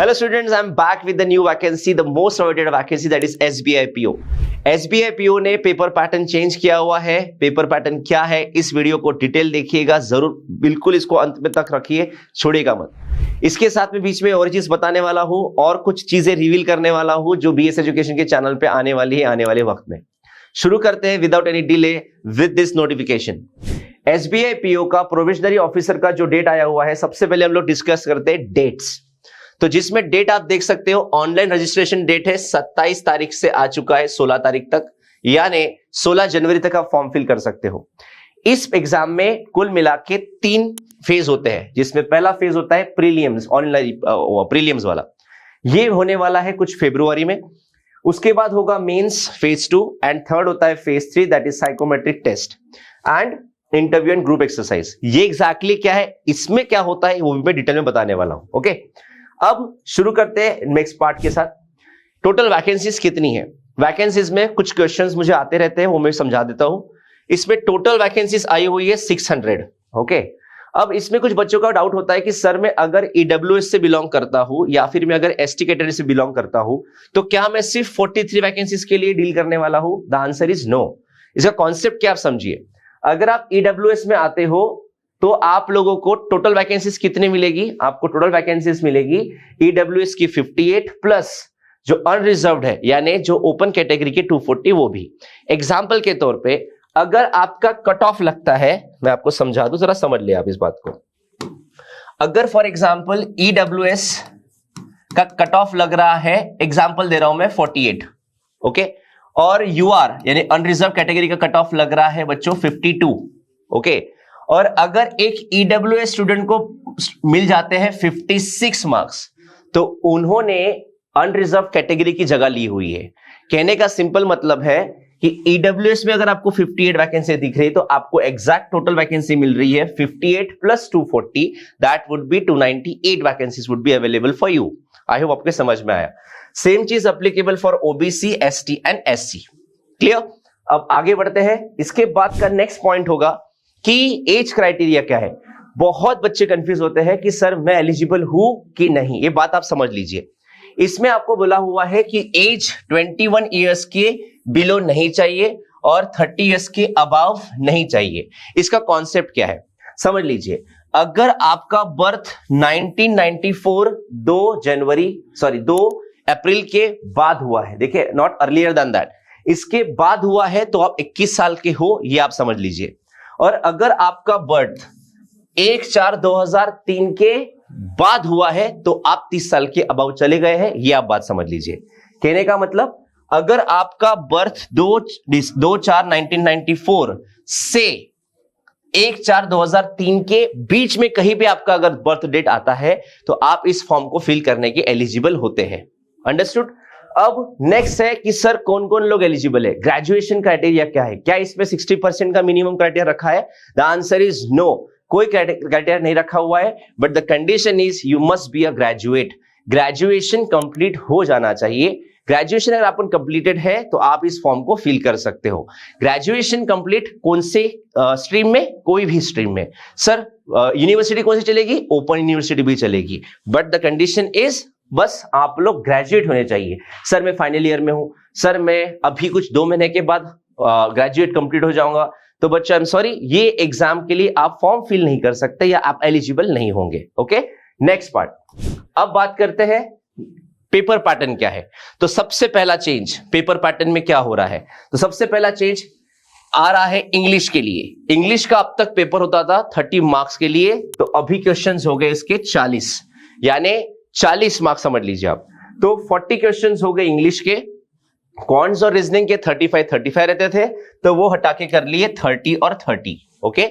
Hello students, I'm back with the new vacancy, the most awaited vacancy, that is SBI PO. SBI PO ने paper pattern change किया हुआ है. Paper pattern क्या है इस video को डिटेल देखिएगा जरूर, बिल्कुल इसको अंत में तक रखिए, छोड़िएगा मत. इसके साथ में बीच में और चीज बताने वाला हूं और कुछ चीजें रिवील करने वाला हूं जो बीएस एजुकेशन के चैनल पे आने वाली है आने वाले वक्त में. शुरू करते हैं without any delay with this notification. SBI PO का प्रोविजनरी ऑफिसर का जो डेट आया हुआ है, सबसे पहले हम लोग डिस्कस करते हैं डेट्स. तो जिसमें डेट आप देख सकते हो, ऑनलाइन रजिस्ट्रेशन डेट है 27 तारीख से आ चुका है 16 तारीख तक, यानी 16 जनवरी तक आप फॉर्म फिल कर सकते हो. इस एग्जाम में कुल मिला के 3 फेज होते हैं, जिसमें पहला फेज होता है प्रीलिम्स, ऑनलाइन प्रीलिम्स वाला. ये होने वाला है कुछ फरवरी में. उसके बाद होगा मेंस फेज 2 एंड थर्ड होता है phase 3, that is psychometric test and interview and group exercise. ये एग्जैक्टली क्या है, इसमें क्या होता है वो भी मैं डिटेल में बताने वाला हूं. ओके, अब शुरू करते हैं नेक्स्ट पार्ट के साथ. टोटल वैकेंसीज कितनी है? वैकेंसीज में कुछ क्वेश्चंस मुझे आते रहते हैं, वो मैं समझा देता हूं. इसमें टोटल वैकेंसीज आई हुई है 600. ओके, अब इसमें कुछ बच्चों का डाउट होता है कि सर मैं अगर ईडब्ल्यूएस से बिलोंग करता हूं या फिर मैं अगर एसटी कैटेगरी से बिलोंग करता हूं तो क्या मैं सिर्फ 43 वैकेंसीज के लिए डील करने वाला हूं? The answer is no. इसका कॉन्सेप्ट क्या आप समझिए. अगर आप ईडब्ल्यूएस में आते हो तो आप लोगों को टोटल वैकेंसीज कितने मिलेगी? आपको टोटल वैकेंसीज मिलेगी ईडब्ल्यूएस की 58 प्लस जो अनरिजर्व्ड है यानी जो ओपन कैटेगरी के 240 वो भी. एग्जांपल के तौर पे अगर आपका कट ऑफ लगता है, मैं आपको समझा दूं, जरा समझ लिया आप इस बात को. अगर फॉर एग्जांपल ईडब्ल्यूएस का कट ऑफ लग रहा है, एग्जांपल दे रहा हूं मैं 48, ओके, और यूआर यानी अनरिजर्व कैटेगरी का कट ऑफ लग रहा है बच्चों 52, ओके, और अगर एक ईडब्ल्यूएस स्टूडेंट को मिल जाते हैं 56 मार्क्स तो उन्होंने अनरिजर्व कैटेगरी की जगह ली हुई है. कहने का सिंपल मतलब है कि ईडब्ल्यूएस में अगर आपको 58 वैकेंसी दिख रही है तो आपको एग्जैक्ट टोटल वैकेंसी मिल रही है 58 plus 240, that would be 298 vacancies would be available for you. I hope आपको समझ में आया. सेम चीज applicable for OBC, ST and SC. Clear? अब आगे बढ़ते हैं. इसके बाद का नेक्स्ट पॉइंट होगा कि एज क्राइटेरिया क्या है. बहुत बच्चे कंफ्यूज होते हैं कि सर मैं एलिजिबल हूं कि नहीं. ये बात आप समझ लीजिए. इसमें आपको बोला हुआ है कि एज 21 इयर्स के बिलो नहीं चाहिए और 30 इयर्स के अबव नहीं चाहिए. इसका कॉन्सेप्ट क्या है समझ लीजिए. अगर आपका बर्थ 1994 2 अप्रैल के बाद हुआ है, देखिए नॉट अर्लियर देन दैट, इसके बाद हुआ है तो आप 21 साल के हो, ये आप समझ लीजिए. और अगर आपका बर्थ 1/4/2003 के बाद हुआ है तो आप 30 साल के अबाउ चले गए हैं, ये आप बात समझ लीजिए. कहने का मतलब अगर आपका बर्थ 2/4/1994 से 1/4/2003 के बीच में कहीं पे आपका अगर बर्थ डेट आता है तो आप इस फॉर्म को फिल करने के एलिजिबल होते हैं. अंडरस्टूड? अब नेक्स्ट है कि सर कौन कौन लोग एलिजिबल है. ग्रेजुएशन क्राइटेरिया क्या है? क्या इसमें 60% का मिनिमम क्राइटेरिया रखा है? The answer is no. कोई क्राइटेरिया नहीं रखा हुआ है, but the condition is you must be a graduate. Graduation complete हो जाना चाहिए. ग्रेजुएशन अगर आपको कंप्लीटेड है तो आप इस फॉर्म को फिल कर सकते हो. ग्रेजुएशन कंप्लीट कौन से स्ट्रीम में? कोई भी स्ट्रीम में. सर यूनिवर्सिटी कौन सी चलेगी? ओपन यूनिवर्सिटी भी चलेगी, बट द कंडीशन इज बस आप लोग ग्रेजुएट होने चाहिए. सर मैं फाइनल ईयर में हूं, सर मैं अभी कुछ 2 महीने के बाद ग्रेजुएट कंप्लीट हो जाऊंगा, तो बच्चा आई एम सॉरी, ये एग्जाम के लिए आप फॉर्म फिल नहीं कर सकते या आप एलिजिबल नहीं होंगे. Okay, next part. अब बात करते हैं पेपर पैटर्न क्या है. तो सबसे पहला चेंज पेपर पैटर्न में क्या हो रहा है, तो सबसे पहला चेंज आ रहा है इंग्लिश के लिए. इंग्लिश का अब तक पेपर होता था 30 मार्क्स के लिए, तो अभी क्वेश्चंस हो गए इसके 40, यानी 40 मार्क्स समझ लीजिए आप. तो 40 क्वेश्चंस हो गए इंग्लिश के. क्वांट्स और रीजनिंग के 35 रहते थे, तो वो हटा के कर लिए 30 और 30. ओके,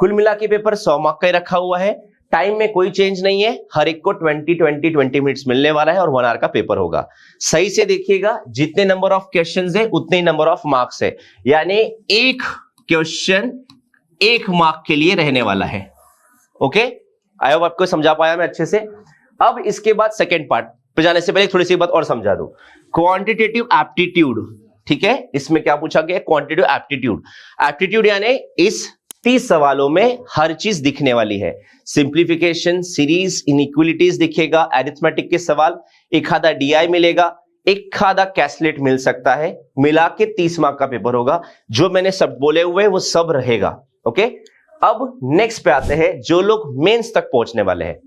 कुल मिला के पेपर 100 मार्क का ही रखा हुआ है. टाइम में कोई चेंज नहीं है, हर एक को 20 मिनट्स मिलने वाला है और 1 आवर का पेपर होगा. सही से देखिएगा, जितने नंबर ऑफ क्वेश्चंस है उतने नंबर ऑफ मार्क्स है, यानी एक क्वेश्चन 1 मार्क के लिए रहने वाला है. ओके, आई होप आपको समझा पाया मैं अच्छे से. अब इसके बाद सेकेंड पार्ट पे जाने से पहले थोड़ी सी बात और समझा दूं. क्वांटिटेटिव एप्टीट्यूड, ठीक है, इसमें क्या पूछा गया? Quantitative aptitude. एप्टीट्यूड यानी इस 30 सवालों में हर चीज दिखने वाली है. सिंप्लीफिकेशन, सीरीज, इनइक्वालिटीज दिखेगा, अरिथमेटिक के सवाल, एक आधा डीआई मिलेगा, एक आधा कैसलेट मिल सकता है, मिला के 30 मार्क का पेपर होगा। जो मैंने सब बोले हुए वो सब रहेगा। ओके, अब नेक्स्ट पे आते हैं जो लोग मेंस तक पहुंचने वाले हैं।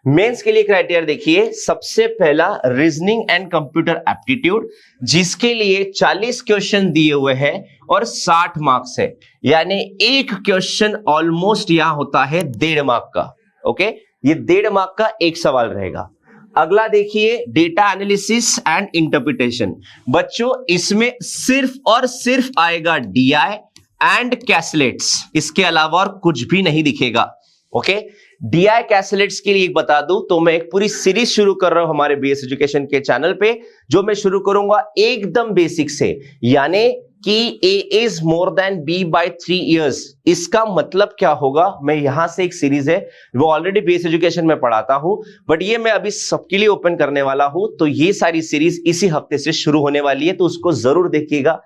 मेंस के लिए क्राइटेरिया देखिए, सबसे पहला रीजनिंग एंड कंप्यूटर एप्टीट्यूड, जिसके लिए 40 क्वेश्चन दिए हुए हैं और 60 मार्क्स है, यानी एक क्वेश्चन ऑलमोस्ट यहां होता है 1.5 मार्क का। ओके, ये 1.5 मार्क का एक सवाल रहेगा। अगला देखिए डेटा एनालिसिस एंड इंटरप्रिटेशन। बच्चों इसमें सिर्फ और सिर्फ आएगा डीआई एंड कैसलेट्स, इसके अलावा और कुछ भी नहीं दिखेगा। ओके, डीआई कैसलेट्स के लिए बता दूं तो मैं एक पूरी सीरीज शुरू कर रहा हूं हमारे बीएस एजुकेशन के चैनल पे, जो मैं शुरू करूंगा एकदम बेसिक से, यानी कि a is more than b by 3 years. इसका मतलब क्या होगा, मैं यहां से एक सीरीज है वो ऑलरेडी बीएस एजुकेशन में पढ़ाता हूं, बट ये मैं अभी सबके लिए ओपन करने वाला हूं। तो ये सारी सीरीज इसी हफ्ते से शुरू होने वाली है, तो उसको जरूर देखिएगा,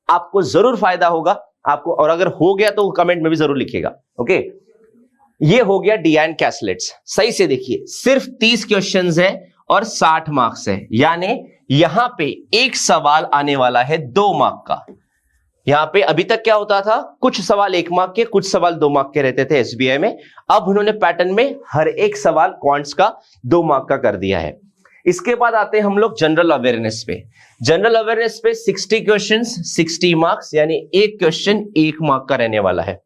आपको जरूर फायदा होगा आपको, और अगर हो गया तो कमेंट में भी जरूर लिखिएगा। ओके, ये हो गया डी एंड कैसलेट्स। सही से देखिए, सिर्फ 30 क्वेश्चंस है और 60 मार्क्स है, यानी यहां पे एक सवाल आने वाला है 2 मार्क का। यहां पे अभी तक क्या होता था, कुछ सवाल 1 मार्क के, कुछ सवाल 2 मार्क के रहते थे एसबीआई में। अब उन्होंने पैटर्न में हर एक सवाल क्वांट्स का 2 मार्क का कर दिया है। इसके बाद आते हैं हम लोग जनरल अवेयरनेस पे। जनरल अवेयरनेस पे 60 क्वेश्चंस 60 मार्क्स, यानी एक क्वेश्चन 1 मार्क का रहने वाला है।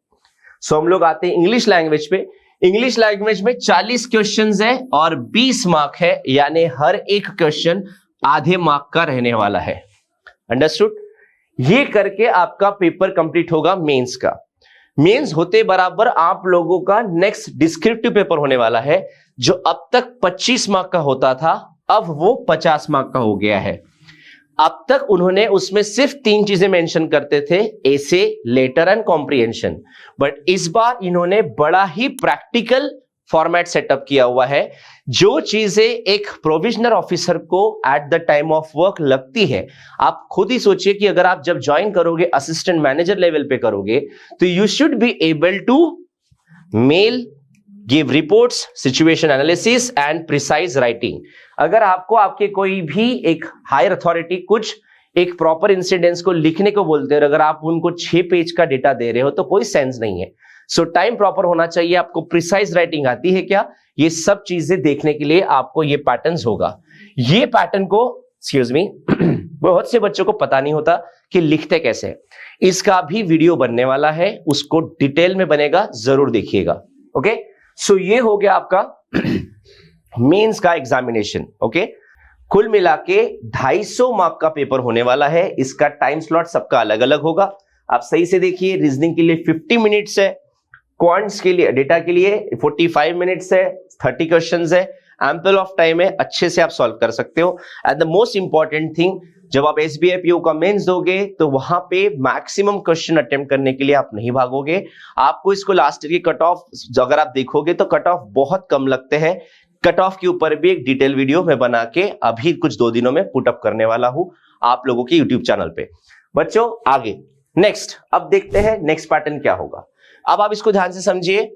सो हम लोग आते हैं इंग्लिश लैंग्वेज पे। इंग्लिश लैंग्वेज में 40 क्वेश्चंस है और 20 मार्क है, यानी हर एक क्वेश्चन आधे मार्क का रहने वाला है। अंडरस्टूड? ये करके आपका पेपर कंप्लीट होगा मेंस का। मेंस होते बराबर आप लोगों का नेक्स्ट डिस्क्रिप्टिव पेपर होने वाला है, जो अब तक 25 मार्क का होता था, अब वो 50 मार्क का हो गया है। अब तक उन्होंने उसमें सिर्फ 3 चीजें मेंशन करते थे, एसे, लेटर एंड कॉम्प्रिहेंशन, बट इस बार इन्होंने बड़ा ही प्रैक्टिकल फॉर्मेट सेटअप किया हुआ है। जो चीजें एक प्रोविजनल ऑफिसर को at the time of work लगती है, आप खुद ही सोचिए कि अगर आप जब ज्वाइन करोगे असिस्टेंट मैनेजर लेवल पे करोगे, तो you should be able to mail, give reports, situation analysis and precise writing. अगर आपको आपके कोई भी एक हायर अथॉरिटी कुछ एक प्रॉपर इंसिडेंट्स को लिखने को बोलते हैं और अगर आप उनको 6 पेज का डेटा दे रहे हो तो कोई सेंस नहीं है। सो टाइम प्रॉपर होना चाहिए, आपको प्रिसाइज राइटिंग आती है क्या, ये सब चीजें देखने के लिए आपको ये पैटर्न्स होगा। ये पैटर्न को एक्सक्यूज मी बहुत से बच्चों को पता नहीं होता कि लिखते कैसे। इसका भी वीडियो बनने वाला है, उसको डिटेल में बनेगा, जरूर देखिएगा। ओके, सो ये हो गया आपका मेंस का एग्जामिनेशन। ओके, कुल मिला के 250 मार्क का पेपर होने वाला है। इसका टाइम स्लॉट सबका अलग अलग होगा, आप सही से देखिए। रीजनिंग के लिए 50 मिनट्स है, क्वांट्स के लिए, डेटा के लिए 45 मिनट्स है, 30 क्वेश्चंस है, एम्पल ऑफ टाइम है, अच्छे से आप सॉल्व कर सकते हो। And the most important thing, जब आप एसबीआई पीओ का मेंस दोगे तो वहां पे मैक्सिमम क्वेश्चन अटेम्प्ट करने के लिए आप नहीं भागोगे। आपको इसको लास्ट ईयर की कट ऑफ अगर आप देखोगे तो कट ऑफ बहुत कम लगते हैं। कट ऑफ के ऊपर भी एक डिटेल वीडियो मैं बना के अभी कुछ 2 दिनों में पुट अप करने वाला हूं आप लोगों के यूट्यूब चैनल पे। बच्चों आगे नेक्स्ट, अब देखते हैं नेक्स्ट पैटर्न क्या होगा। अब आप इसको ध्यान से समझिए,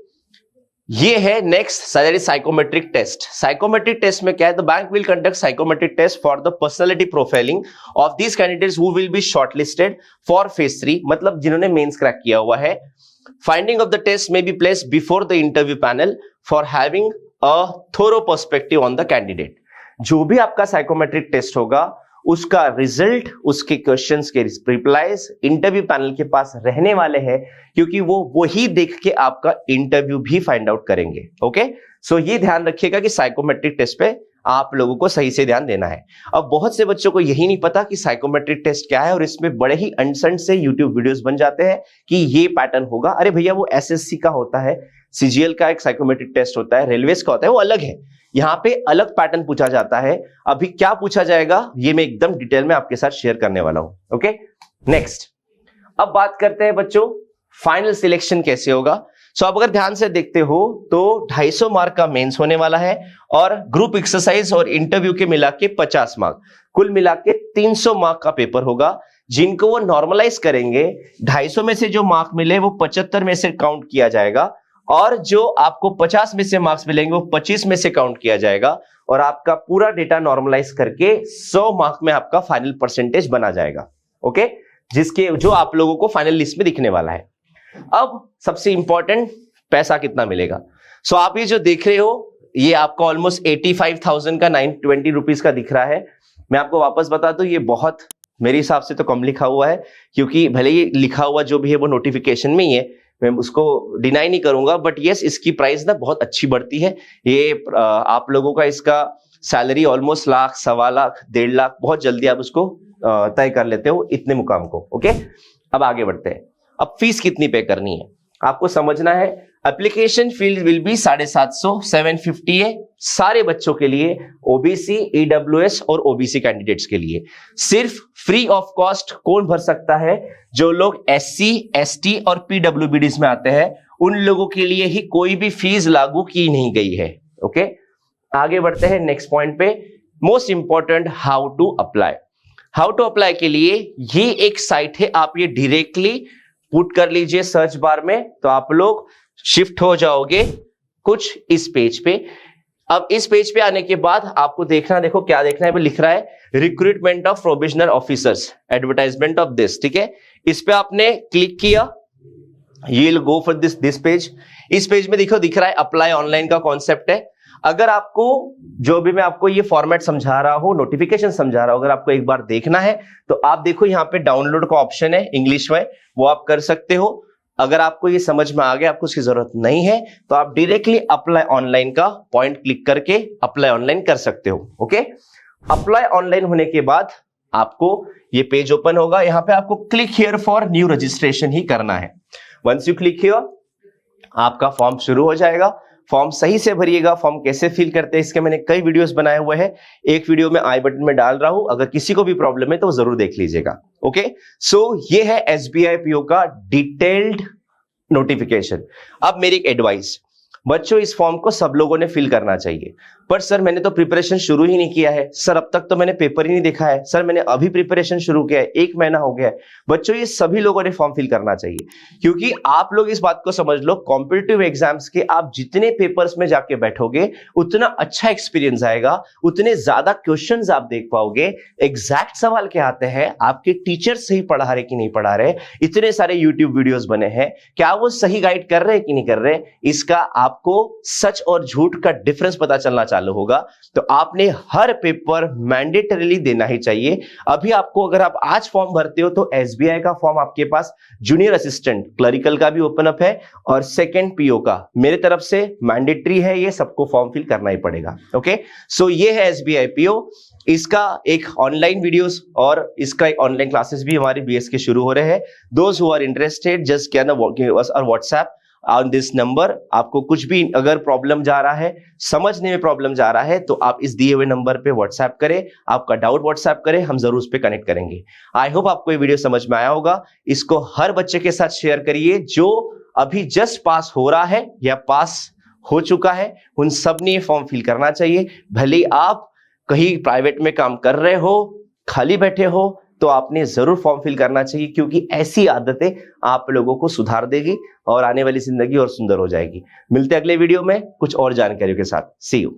ये है next salary psychometric test. Psychometric test में क्या है, the bank will conduct psychometric test for the personality profiling of these candidates who will be shortlisted for phase 3, मतलब जिन्होंने मेंस क्रैक किया हुआ है। Finding of the test may be placed before the interview panel for having a thorough perspective on the candidate. जो भी आपका psychometric test होगा उसका रिजल्ट, उसके क्वेश्चंस के रिप्लाईज इंटरव्यू पैनल के पास रहने वाले हैं, क्योंकि वो वही देख के आपका इंटरव्यू भी फाइंड आउट करेंगे। ओके, सो ये ध्यान रखिएगा कि साइकोमेट्रिक टेस्ट पे आप लोगों को सही से ध्यान देना है। अब बहुत से बच्चों को यही नहीं पता कि साइकोमेट्रिक टेस्ट क्या है, और इसमें बड़े ही अनसंट से यूट्यूब वीडियोस बन जाते हैं कि ये पैटर्न होगा। अरे भैया, वो एसएससी का होता है, सीजीएल का एक साइकोमेट्रिक टेस्ट होता है, रेलवेज का होता है, वो अलग है। यहाँ पे अलग पैटर्न पूछा जाता है। अभी क्या पूछा जाएगा ये मैं एकदम डिटेल में आपके साथ शेयर करने वाला हूं। ओके, नेक्स्ट अब बात करते हैं बच्चों फाइनल सिलेक्शन कैसे होगा। सो आप अगर ध्यान से देखते हो तो 250 मार्क का मेंस होने वाला है और ग्रुप एक्सरसाइज और इंटरव्यू के मिला के 50 मार्क, कुल मिला के 300 मार्क का पेपर होगा, जिनको वो नॉर्मलाइज करेंगे। 250 में से जो मार्क मिले वो 75 में से काउंट किया जाएगा और जो आपको 50 में से मार्क्स मिलेंगे वो 25 में से काउंट किया जाएगा और आपका पूरा डेटा नॉर्मलाइज करके 100 मार्क में आपका फाइनल परसेंटेज बना जाएगा। ओके, जिसके जो आप लोगों को फाइनल लिस्ट में दिखने वाला है। अब सबसे इंपॉर्टेंट, पैसा कितना मिलेगा। सो आप ये जो देख रहे हो ये आपका ऑलमोस्ट 85,000 का 920 रुपीज का दिख रहा है। मैं आपको वापस बता दूं ये बहुत मेरे हिसाब से तो कम लिखा हुआ है, क्योंकि भले ही लिखा हुआ जो भी है वो नोटिफिकेशन में ही है, मैं उसको डिनाई नहीं करूंगा, बट यस इसकी प्राइस ना बहुत अच्छी बढ़ती है। ये आप लोगों का इसका सैलरी ऑलमोस्ट लाख, 1.25 लाख, 1.5 लाख बहुत जल्दी आप उसको तय कर लेते हो इतने मुकाम को। ओके, अब आगे बढ़ते हैं। अब फीस कितनी पे करनी है आपको समझना है। एप्लीकेशन फील्ड विल बी 750, 750 है सारे बच्चों के लिए, ओबीसी, ईडब्ल्यूएस और ओबीसी कैंडिडेट्स के लिए। सिर्फ फ्री ऑफ कॉस्ट कौन भर सकता है? जो लोग एससी, एसटी और पीडब्ल्यूबीडीज में आते हैं, उन लोगों के लिए ही कोई भी फीस लागू की नहीं गई है। ओके, आगे बढ़ते हैं नेक्स्ट पॉइंट पे। Most important, how to apply. How to apply के लिए ये एक साइट है, आप ये डायरेक्टली पुट कर लीजिए सर्च बार में, तो आप लोग शिफ्ट हो जाओगे कुछ इस पेज पे। अब इस पेज पे आने के बाद आपको देखना, देखो क्या देखना है, लिख रहा है recruitment of provisional officers, advertisement of this. ठीक है, इस पे आपने क्लिक किया, ये will go for this page. इस पेज में देखो दिख रहा है अप्लाई ऑनलाइन का कॉन्सेप्ट है। अगर आपको जो भी मैं आपको ये फॉर्मेट समझा रहा हूं, नोटिफिकेशन समझा रहा हूं, अगर आपको एक बार देखना है तो आप देखो यहाँ पे डाउनलोड का ऑप्शन है इंग्लिश में, वो आप कर सकते हो। अगर आपको ये समझ में आ गया, आपको उसकी जरूरत नहीं है, तो आप डायरेक्टली अप्लाई ऑनलाइन का पॉइंट क्लिक करके अप्लाई ऑनलाइन कर सकते हो। ओके, अप्लाई ऑनलाइन होने के बाद आपको ये पेज ओपन होगा। यहाँ पे आपको click here for new registration ही करना है। वंस यू क्लिक हियर, आपका फॉर्म शुरू हो जाएगा। फॉर्म सही से भरिएगा। फॉर्म कैसे फिल करते हैं इसके मैंने कई वीडियोस बनाए हुए हैं, एक वीडियो में आई बटन में डाल रहा हूं, अगर किसी को भी प्रॉब्लम है तो जरूर देख लीजिएगा। ओके, सो ये है एसबीआई पीओ का डिटेल्ड नोटिफिकेशन। अब मेरी एक एडवाइस, बच्चों इस फॉर्म को सब लोगों ने फिल करना चाहिए। पर सर मैंने तो प्रिपरेशन शुरू ही नहीं किया है, सर अब तक तो मैंने पेपर ही नहीं देखा है, सर मैंने अभी प्रिपरेशन शुरू किया है, 1 महीना हो गया है। बच्चों ये सभी लोगों ने फॉर्म फिल करना चाहिए, क्योंकि आप लोग इस बात को समझ लो, कॉम्पिटिटिव एग्जाम्स के आप जितने पेपर्स में जाके बैठोगे उतना अच्छा एक्सपीरियंस आएगा, उतने ज्यादा क्वेश्चंस आप देख पाओगे। एग्जैक्ट सवाल क्या आते हैं, आपके टीचर सही पढ़ा रहे कि नहीं पढ़ा रहे, इतने सारे यूट्यूब वीडियोस बने हैं, क्या वो सही गाइड कर रहे हैं कि नहीं कर रहे, इसका आपको सच और झूठ का डिफरेंस पता चलना चालू होगा। तो आपने हर पेपर मैंडेटरीली देना ही चाहिए। अभी आपको अगर आप आज फॉर्म भरते हो तो एसबीआई का फॉर्म आपके पास जूनियर असिस्टेंट क्लरिकल का भी ओपन अप है और सेकंड पीओ का मेरे तरफ से मैंडेटरी है, ये सबको फॉर्म फिल करना ही पड़ेगा। ओके, सो ये है एसबीआई पीओ। इसका एक ऑनलाइन वीडियोस और इसका एक ऑनलाइन क्लासेस भी हमारे बीएस के शुरू हो रहे हैं। Those who are interested just can WhatsApp on this number. आपको कुछ भी अगर प्रॉब्लम जा रहा है, समझने में प्रॉब्लम जा रहा है, तो आप इस दिए हुए नंबर पे व्हाट्सएप करें, आपका डाउट व्हाट्सएप करें, हम जरूर उस पे कनेक्ट करेंगे। आई होप आपको ये वीडियो समझ में आया होगा। इसको हर बच्चे के साथ शेयर करिए जो अभी जस्ट पास हो रहा है या पास हो चुका है, उन सब ने ये फॉर्म फिल करना चाहिए। भले आप कहीं प्राइवेट में काम कर रहे हो, खाली बैठे हो, तो आपने जरूर फॉर्म फिल करना चाहिए, क्योंकि ऐसी आदतें आप लोगों को सुधार देगी और आने वाली जिंदगी और सुंदर हो जाएगी। मिलते हैं अगले वीडियो में कुछ और जानकारियों के साथ। सी यू।